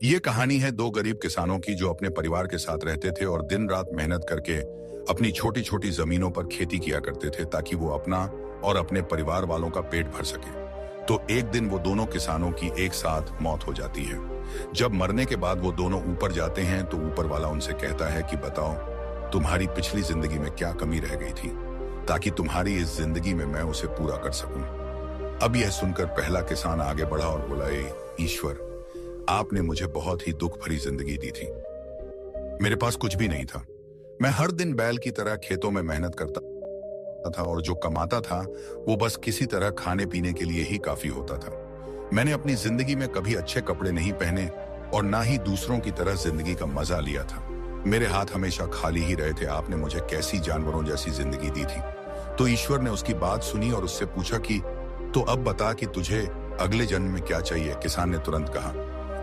ये कहानी है दो गरीब किसानों की जो अपने परिवार के साथ रहते थे और दिन रात मेहनत करके अपनी छोटी छोटी जमीनों पर खेती किया करते थे ताकि वो अपना और अपने परिवार वालों का पेट भर सके। तो एक दिन वो दोनों किसानों की एक साथ मौत हो जाती है। जब मरने के बाद वो दोनों ऊपर जाते हैं तो ऊपर वाला उनसे कहता है कि बताओ तुम्हारी पिछली जिंदगी में क्या कमी रह गई थी ताकि तुम्हारी इस जिंदगी में मैं उसे पूरा कर सकूं। अब यह सुनकर पहला किसान आगे बढ़ा और बोला, ईश्वर, आपने मुझे बहुत ही दुख भरी जिंदगी दी थी। मेरे पास कुछ भी नहीं था। मैं हर दिन बैल की तरह खेतों में मेहनत करता था और जो कमाता था वो बस किसी तरह खाने पीने के लिए ही काफी होता था। मैंने अपनी जिंदगी में कभी अच्छे कपड़े नहीं पहने और ना ही दूसरों की तरह जिंदगी का मजा लिया था। मेरे हाथ हमेशा खाली ही रहे थे। आपने मुझे कैसी जानवरों जैसी जिंदगी दी थी। तो ईश्वर ने उसकी बात सुनी और उससे पूछा कि तो अब बता कि तुझे अगले जन्म में क्या चाहिए। किसान ने तुरंत कहा,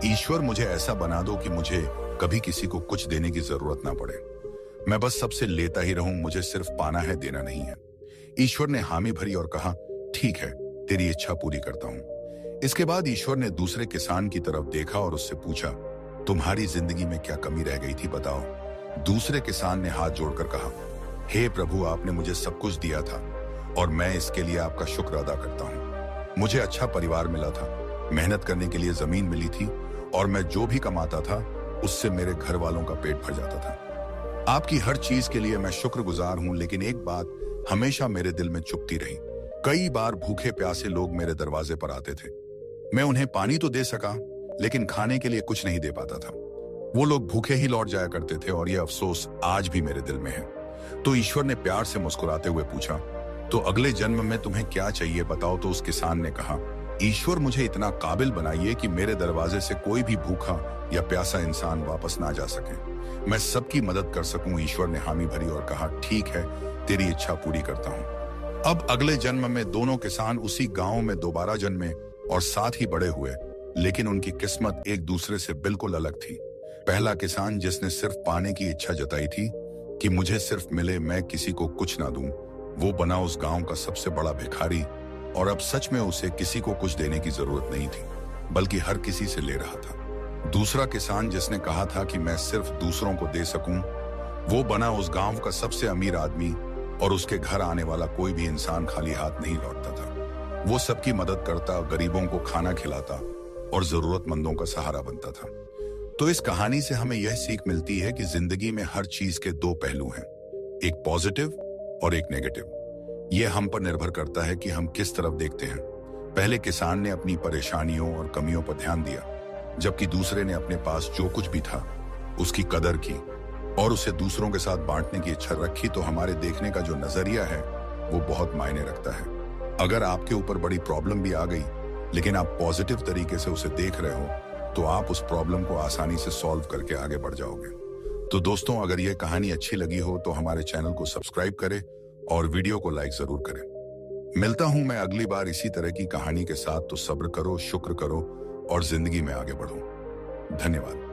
ईश्वर, मुझे ऐसा बना दो कि मुझे कभी किसी को कुछ देने की जरूरत ना पड़े। मैं बस सबसे लेता ही रहूं, मुझे सिर्फ पाना है, देना नहीं है। ईश्वर ने हामी भरी और कहा, ठीक है, तेरी इच्छा पूरी करता हूं। इसके बाद ईश्वर ने दूसरे किसान की तरफ देखा और उससे पूछा, तुम्हारी जिंदगी में क्या कमी रह गई थी, बताओ। दूसरे किसान ने हाथ जोड़कर कहा, हे प्रभु, आपने मुझे सब कुछ दिया था और मैं इसके लिए आपका शुक्र अदा करता हूं। मुझे अच्छा परिवार मिला था, मेहनत करने के लिए जमीन मिली थी और मैं जो भी कमाता था उससे मेरे घर वालों का पेट भर जाता था। आपकी हर चीज के लिए मैं शुक्रगुजार हूं, लेकिन एक बात हमेशा मेरे दिल में चुभती रही। कई बार भूखे प्यासे लोग मेरे दरवाजे पर आते थे। मैं उन्हें पानी तो दे सका, लेकिन खाने के लिए कुछ नहीं दे पाता था। वो लोग भूखे ही लौट जाया करते थे और यह अफसोस आज भी मेरे दिल में है। तो ईश्वर ने प्यार से मुस्कुराते हुए पूछा, तो अगले जन्म में तुम्हें क्या चाहिए, बताओ। तो उस किसान ने कहा, ईश्वर, मुझे इतना काबिल बनाइए कि मेरे दरवाजे से कोई भी भूखा या प्यासा इंसान वापस ना जा सके। मैं सबकी मदद कर सकूं। ईश्वर ने हामी भरी और कहा, ठीक है, तेरी इच्छा पूरी करता हूं। अब अगले जन्म में दोनों किसान उसी गांव में दोबारा जन्मे और साथ ही बड़े हुए, लेकिन उनकी किस्मत एक दूसरे से बिल्कुल अलग थी। पहला किसान जिसने सिर्फ पाने की इच्छा जताई थी कि मुझे सिर्फ मिले, मैं किसी को कुछ ना दूं, वो बना उस गांव का सबसे बड़ा भिखारी और अब सच में उसे किसी को कुछ देने की जरूरत नहीं थी, बल्कि हर किसी से ले रहा था। दूसरा किसान जिसने कहा था कि मैं सिर्फ दूसरों को दे सकूं, वो बना उस गांव का सबसे अमीर आदमी और उसके घर आने वाला कोई भी इंसान खाली हाथ नहीं लौटता था। वो सबकी मदद करता, गरीबों को खाना खिलाता और जरूरतमंदों का सहारा बनता था। तो इस कहानी से हमें यह सीख मिलती है कि जिंदगी में हर चीज के दो पहलू हैं, एक पॉजिटिव और एक नेगेटिव। यह हम पर निर्भर करता है कि हम किस तरफ देखते हैं। पहले किसान ने अपनी परेशानियों और कमियों पर ध्यान दिया, जबकि दूसरे ने अपने पास जो कुछ भी था उसकी कदर की और उसे दूसरों के साथ बांटने की इच्छा रखी। तो हमारे देखने का जो नजरिया है वो बहुत मायने रखता है। अगर आपके ऊपर बड़ी प्रॉब्लम भी आ गई, लेकिन आप पॉजिटिव तरीके से उसे देख रहे हो, तो आप उस प्रॉब्लम को आसानी से सॉल्व करके आगे बढ़ जाओगे। तो दोस्तों, अगर यह कहानी अच्छी लगी हो तो हमारे चैनल को सब्सक्राइब करें और वीडियो को लाइक जरूर करें। मिलता हूं मैं अगली बार इसी तरह की कहानी के साथ। तो सब्र करो, शुक्र करो और जिंदगी में आगे बढ़ो। धन्यवाद।